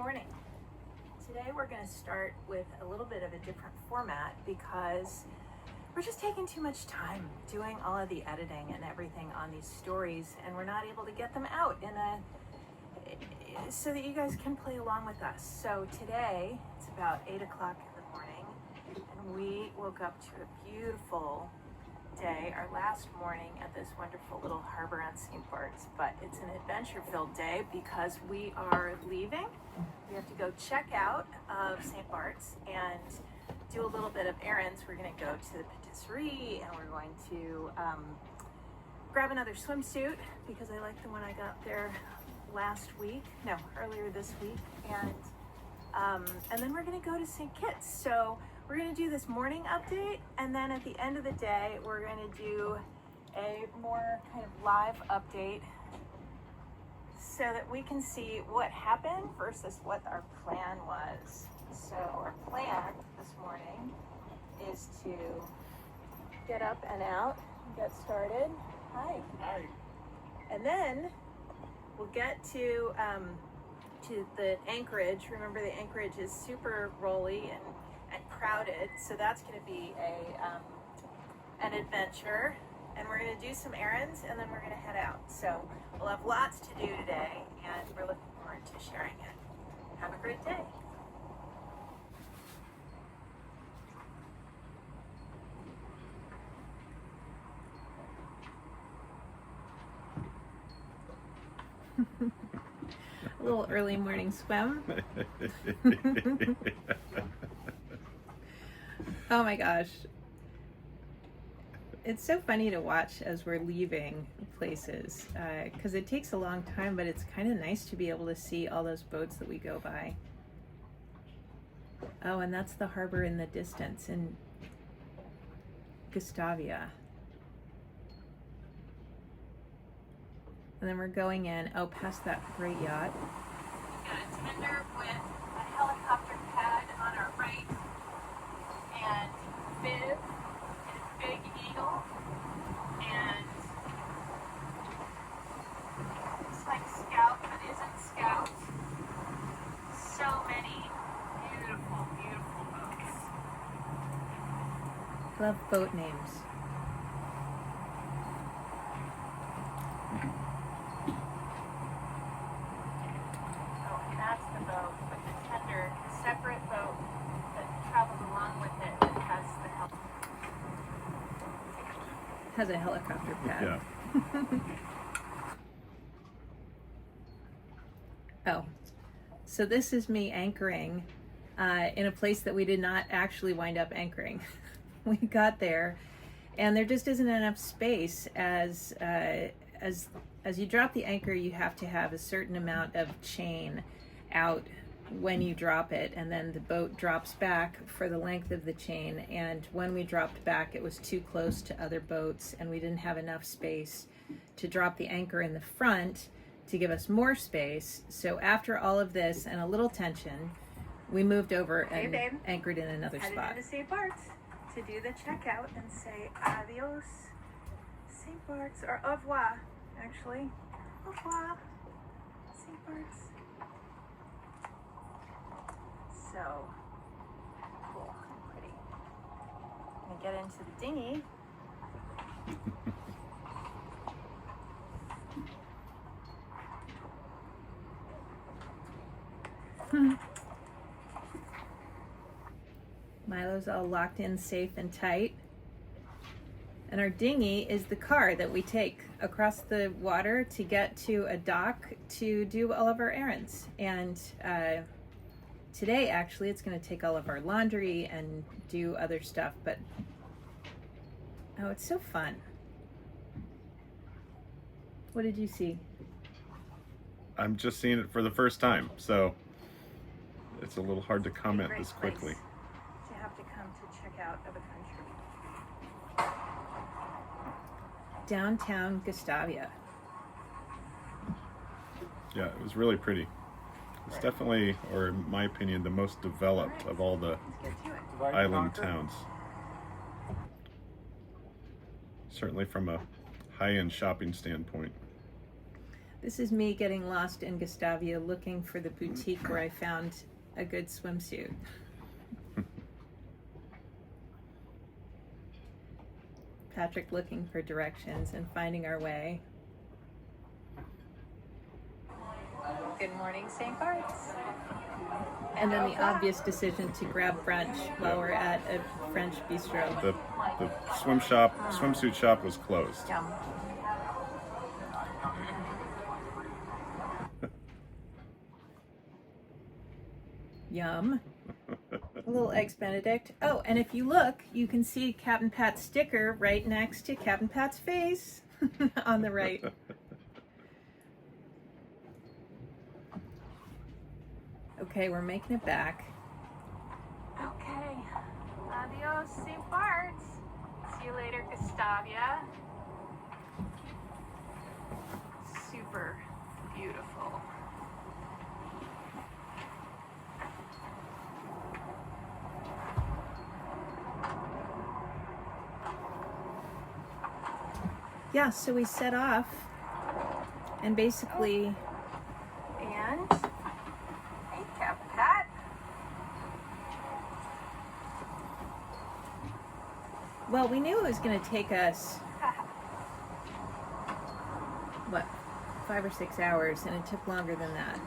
morning. Today we're going to start with a little bit of a different format because we're just taking too much time doing all of the editing and everything on these stories, and we're not able to get them out so that you guys can play along with us. So today it's about 8 o'clock in the morning and we woke up to a beautiful day, our last morning at this wonderful little harbor on St Bart. But it's an adventure-filled day because we are leaving. We have to go check out of St Bart's and do a little bit of errands. We're going to go to the patisserie and we're going to grab another swimsuit because I like the one I got there earlier this week, and then we're going to go to St Kitts. So we're going to do this morning update, and then at the end of the day we're going to do a more kind of live update so that we can see what happened versus what our plan was. So our plan this morning is to get up and out, get started. Hi. And then we'll get to the anchorage. Remember, the anchorage is super rolly and crowded, so that's going to be an adventure. And we're going to do some errands, and then we're going to head out. So we'll have lots to do today, and we're looking forward to sharing it. Have a great day. A little early morning swim. Oh my gosh. It's so funny to watch as we're leaving places because it takes a long time, but it's kind of nice to be able to see all those boats that we go by. Oh, and that's the harbor in the distance in Gustavia. And then we're going in, past that great yacht. We've got a tender with a helicopter pad on our right, and bib, and a big eagle, and it's like Scout, but isn't Scout. So many beautiful, beautiful boats. Love boat names. Separate boat that travels along with it that has a helicopter pad. Yeah. Oh, so this is me anchoring in a place that we did not actually wind up anchoring. We got there, and there just isn't enough space. As you drop the anchor, you have to have a certain amount of chain out when you drop it, and then the boat drops back for the length of the chain. And when we dropped back, it was too close to other boats and we didn't have enough space to drop the anchor in the front to give us more space. So after all of this and a little tension, we moved over and anchored in another spot. Headed into St Bart's to do the checkout and say adios St Bart's, or au revoir actually. Au revoir St Bart's. So cool and pretty. I'm gonna get into the dinghy. Milo's all locked in safe and tight. And our dinghy is the car that we take across the water to get to a dock to do all of our errands. And today, actually, it's going to take all of our laundry and do other stuff, but it's so fun. What did you see? I'm just seeing it for the first time, so it's a little hard to comment this quickly. To have to come to check out of a country. Downtown Gustavia. Yeah, it was really pretty. It's definitely, or in my opinion, the most developed of all the island towns. Certainly from a high-end shopping standpoint. This is me getting lost in Gustavia looking for the boutique where I found a good swimsuit. Patrick looking for directions and finding our way. Good morning, St. Bart's. And then the obvious decision to grab brunch while we're at a French bistro. The swimsuit shop was closed. Yum. Yum. A little Eggs Benedict. Oh, and if you look, you can see Captain Pat's sticker right next to Captain Pat's face on the right. Okay, we're making it back. Okay. Adios, St. Bart's. See you later, Gustavia. Super beautiful. Yeah, so we set off and basically... And... Hey, Captain Pat. Well, we knew it was going to take us, what, 5 or 6 hours, and it took longer than that.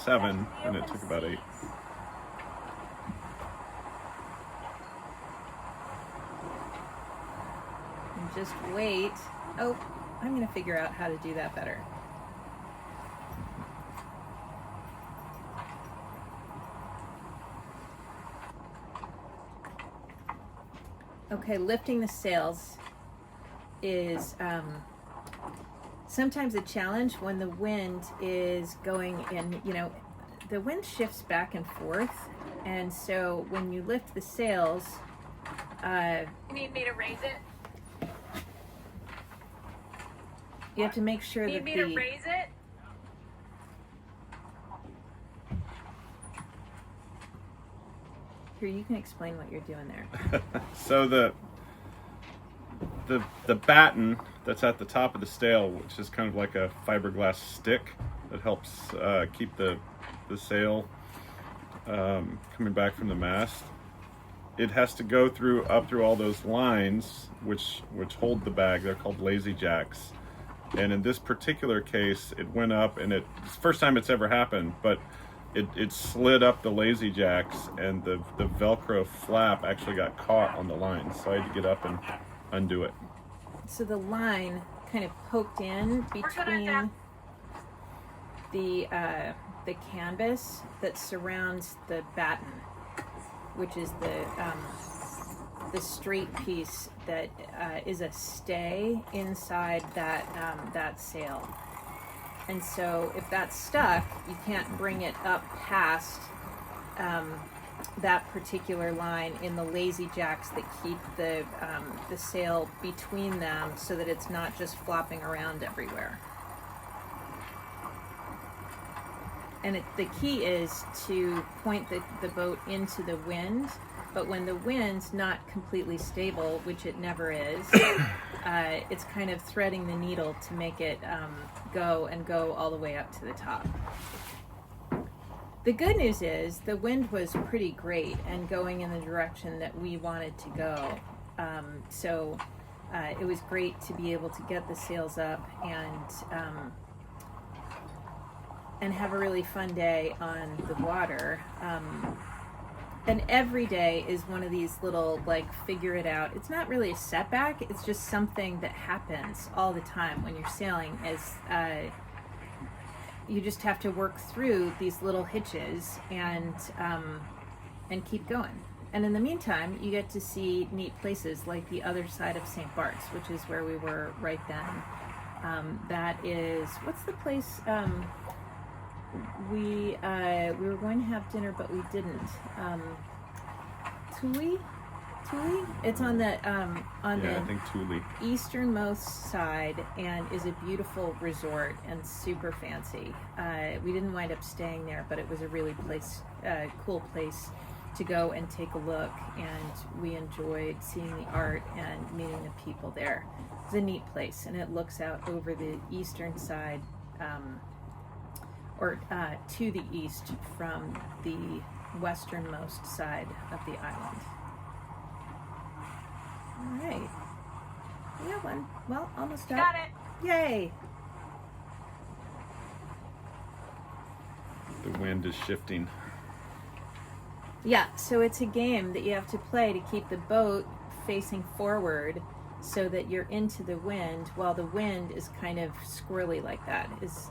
7, and it took about 8. And just wait. Oh, I'm going to figure out how to do that better. Okay, lifting the sails is sometimes a challenge when the wind is going in, the wind shifts back and forth, and so when you lift the sails... you need me to raise it? You have to make sure that Need me to raise it? Here, you can explain what you're doing there. So the batten that's at the top of the sail, which is kind of like a fiberglass stick that helps keep the sail coming back from the mast. It has to go up through all those lines which hold the bag. They're called lazy jacks. And in this particular case, it went up, and it's the first time it's ever happened, but it slid up the lazy jacks, and the Velcro flap actually got caught on the line, so I had to get up and undo it. So the line kind of poked in between the canvas that surrounds the batten, which is the straight piece that is a stay inside that sail. And so if that's stuck, you can't bring it up past that particular line in the lazy jacks that keep the sail between them so that it's not just flopping around everywhere. And the key is to point the boat into the wind, but when the wind's not completely stable, which it never is, it's kind of threading the needle to make it go all the way up to the top. The good news is the wind was pretty great and going in the direction that we wanted to go. So it was great to be able to get the sails up and have a really fun day on the water. And every day is one of these little, figure it out. It's not really a setback, it's just something that happens all the time when you're sailing. You just have to work through these little hitches and keep going. And in the meantime, you get to see neat places like the other side of St. Bart's, which is where we were right then. That is, what's the place? We were going to have dinner, but we didn't. Tuli? It's on the I think Tuli. Easternmost side, and is a beautiful resort and super fancy. We didn't wind up staying there, but it was a really cool place to go and take a look, and we enjoyed seeing the art and meeting the people there. It's a neat place, and it looks out over the eastern side to the east from the westernmost side of the island. All right. We have one. Well, almost up. Got it. Yay! The wind is shifting. Yeah, so it's a game that you have to play to keep the boat facing forward so that you're into the wind, while the wind is kind of squirrely like that, is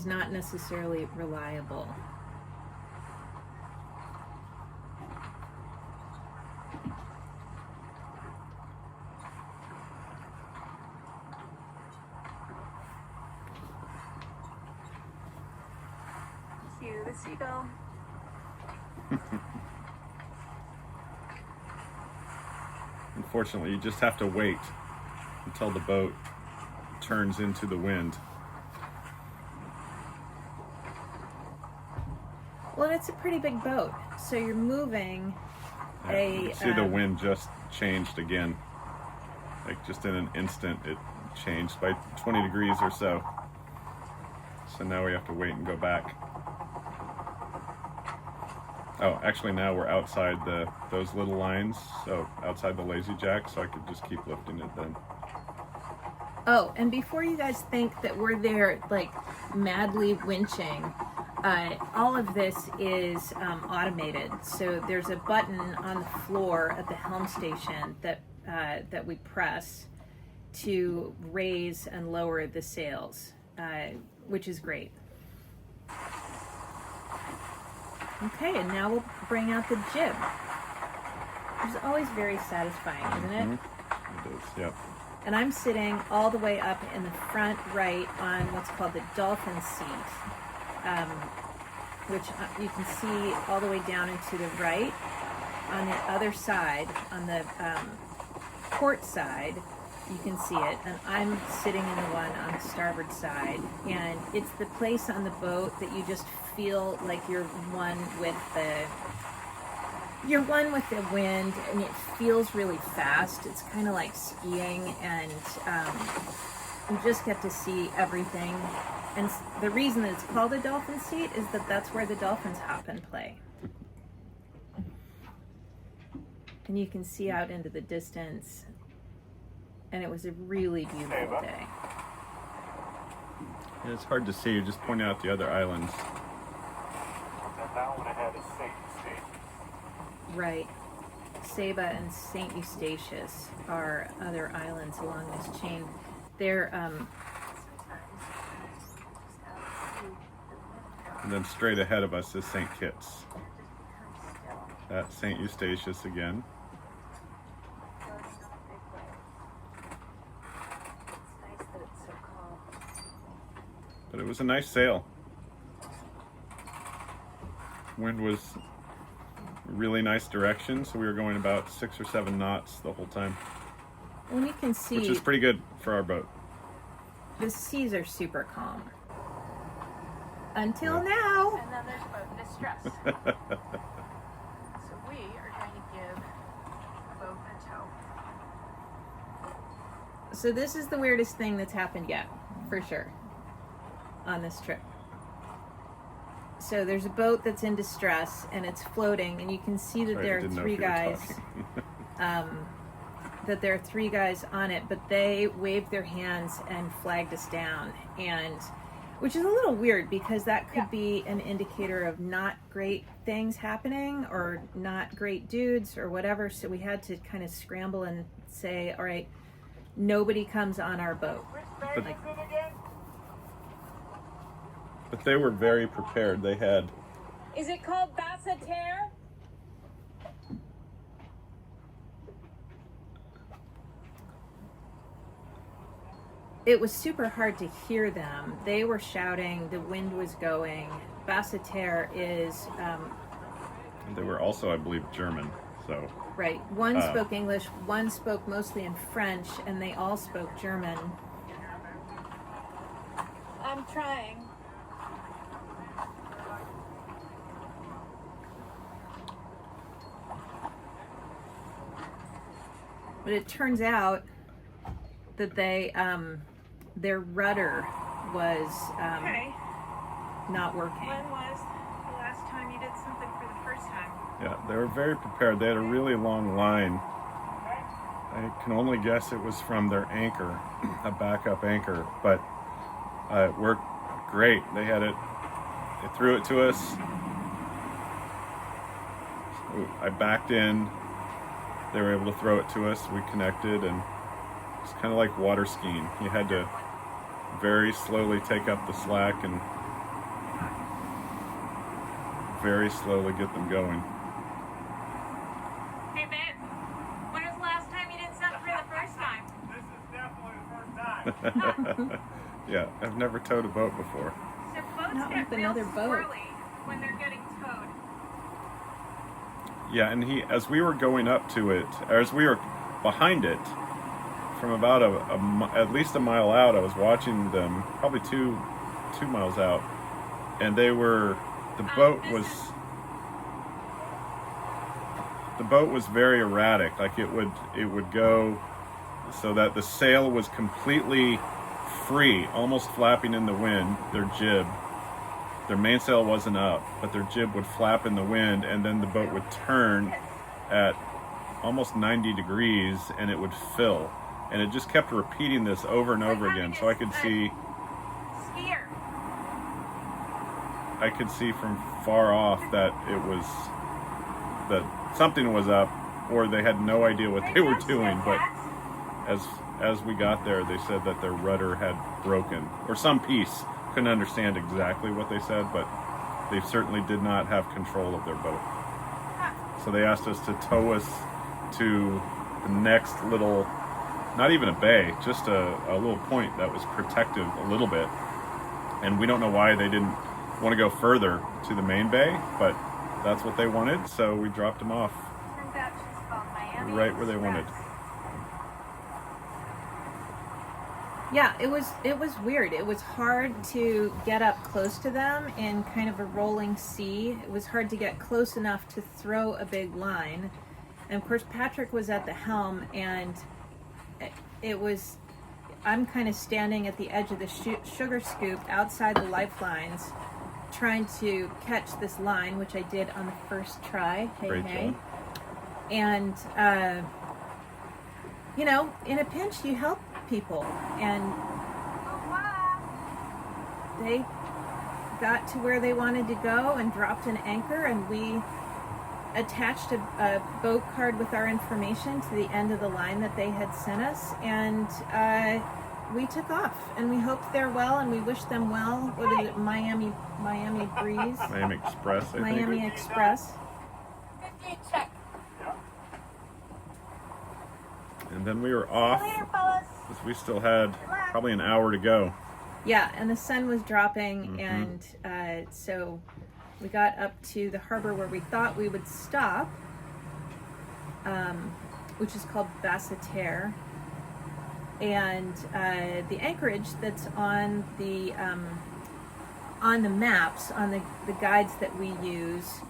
not necessarily reliable. Cue the seagull. Unfortunately, you just have to wait until the boat turns into the wind. Well, it's a pretty big boat, so you're moving You can see the wind just changed again. Like just in an instant, it changed by 20 degrees or so. So now we have to wait and go back. Oh, actually now we're outside those little lines, so outside the lazy jack, so I could just keep lifting it then. Oh, and before you guys think that we're there like madly winching, all of this is automated. So there's a button on the floor at the helm station that we press to raise and lower the sails, which is great. Okay, and now we'll bring out the jib. Which is always very satisfying, isn't it? Mm-hmm. It is, yep. And I'm sitting all the way up in the front right on what's called the dolphin seat, which you can see all the way down and to the right. On the other side, on the port side, you can see it, and I'm sitting in the one on the starboard side, and it's the place on the boat that you just feel like you're one with the wind, and it feels really fast. It's kind of like skiing, and you just get to see everything. And the reason that it's called a dolphin seat is that that's where the dolphins hop and play. And you can see out into the distance. And it was a really beautiful day. Yeah, it's hard to see. You're just pointing out the other islands. And now what ahead is St Eustatius. Right. Saba and St Eustatius are other islands along this chain. They're And then straight ahead of us is St Kitts. That's St Eustatius again. But it was a nice sail. Wind was really nice direction, so we were going about 6 or 7 knots the whole time, when you can see which is pretty good for our boat. the seas are super calm. Until now. And then there's boat distress. So we are going to give the boat a tow. So this is the weirdest thing that's happened yet, for sure, on this trip. So there's a boat that's in distress and it's floating, and you can see that Sorry, I there are didn't know three if you were guys. talking. That there are 3 guys on it, but they waved their hands and flagged us down, and which is a little weird because that could be an indicator of not great things happening or not great dudes or whatever. So we had to kind of scramble and say, all right, nobody comes on our boat. But, but they were very prepared. They had Is it called Basseterre? It was super hard to hear them. They were shouting, the wind was going. Basseterre is they were also, I believe, German. So right. One spoke English, one spoke mostly in French, and they all spoke German. I'm trying. But it turns out that their rudder was Okay. not working. When was the last time you did something for the first time? Yeah, they were very prepared. They had a really long line. I can only guess it was from their anchor, a backup anchor, but it worked great. They had it, they threw it to us. So I backed in, they were able to throw it to us, we connected, and it's kind of like water skiing. You had to very slowly take up the slack and very slowly get them going. Hey, babe. When was the last time you did something for the first time? This is definitely the first time. Yeah, I've never towed a boat before. So boats Not get with real another boat. swirly when they're getting towed. Yeah, and as we were going up to it, or as we were behind it, from about at least a mile out, I was watching them, probably two miles out, and the boat was very erratic. Like it would go so that the sail was completely free, almost flapping in the wind, their jib. Their mainsail wasn't up, but their jib would flap in the wind, and then the boat would turn at almost 90 degrees and it would fill. And it just kept repeating this over and over again. So I could see Skier. from far off that something was up, or they had no idea what they were doing. But as we got there, they said that their rudder had broken, or some piece. Couldn't understand exactly what they said, but they certainly did not have control of their boat. So they asked us to tow us to the next little, not even a bay, just a little point that was protective a little bit. And we don't know why they didn't want to go further to the main bay, but that's what they wanted, so we dropped them off Turns out she's called Miami right where they wanted. Express. Yeah, it was weird. It was hard to get up close to them in kind of a rolling sea. It was hard to get close enough to throw a big line. And of course, Patrick was at the helm, and I'm kind of standing at the edge of the sugar scoop outside the lifelines, trying to catch this line, which I did on the first try. Great job. And, in a pinch, you help people, and they got to where they wanted to go and dropped an anchor, and we attached a boat card with our information to the end of the line that they had sent us, and we took off, and we hoped they're well, and we wished them well. What is it, Miami Breeze? Miami Express, I think. Miami Express. 15 check. And then we were off, Later, fellas. because we still had probably an hour to go. Yeah, and the sun was dropping, and so we got up to the harbor where we thought we would stop, which is called Basseterre. And the anchorage that's on the maps, on the guides that we use,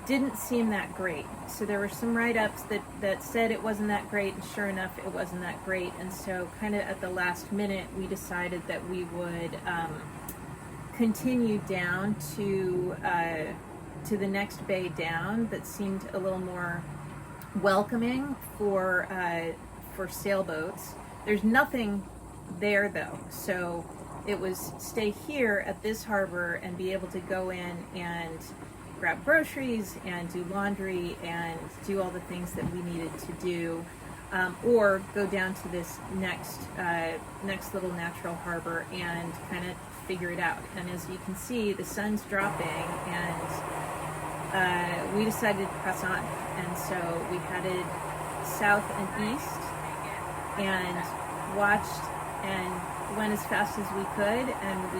didn't seem that great. So there were some write-ups that said it wasn't that great, and sure enough, it wasn't that great. And so kind of at the last minute, we decided that we would continue down to the next bay down that seemed a little more welcoming for sailboats. There's nothing there though, so it was stay here at this harbor and be able to go in and grab groceries and do laundry and do all the things that we needed to do, or go down to this next little natural harbor and kind of figure it out. And as you can see, the sun's dropping, and we decided to press on, and so we headed south and east and watched and went as fast as we could, and we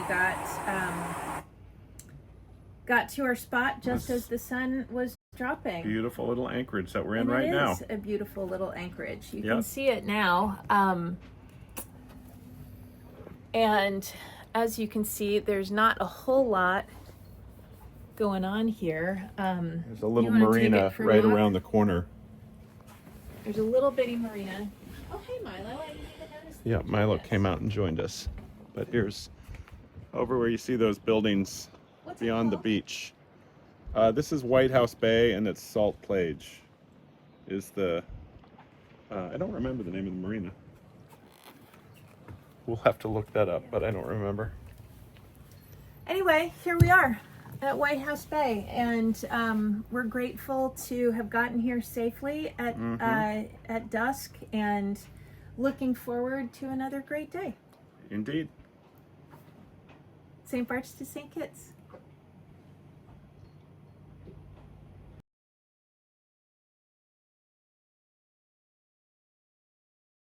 got to our spot just as the sun was dropping. Beautiful little anchorage that we're in And right now. It is a beautiful little anchorage. You Yep. can see it now. And as you can see, there's not a whole lot going on here. There's a little you wanna take marina it for a right walk? around the corner. There's a little bitty marina. Oh, hey, Milo. I didn't even notice. Yeah, Milo Yes. came out and joined us. But here's over where you see those buildings What's it beyond the called? beach. This is White House Bay, and it's Salt Plage. Is the I don't remember the name of the marina. We'll have to look that up, but I don't remember. Anyway, here we are at White House Bay, and we're grateful to have gotten here safely at dusk, and looking forward to another great day. Indeed. St. Bart's to St. Kitts.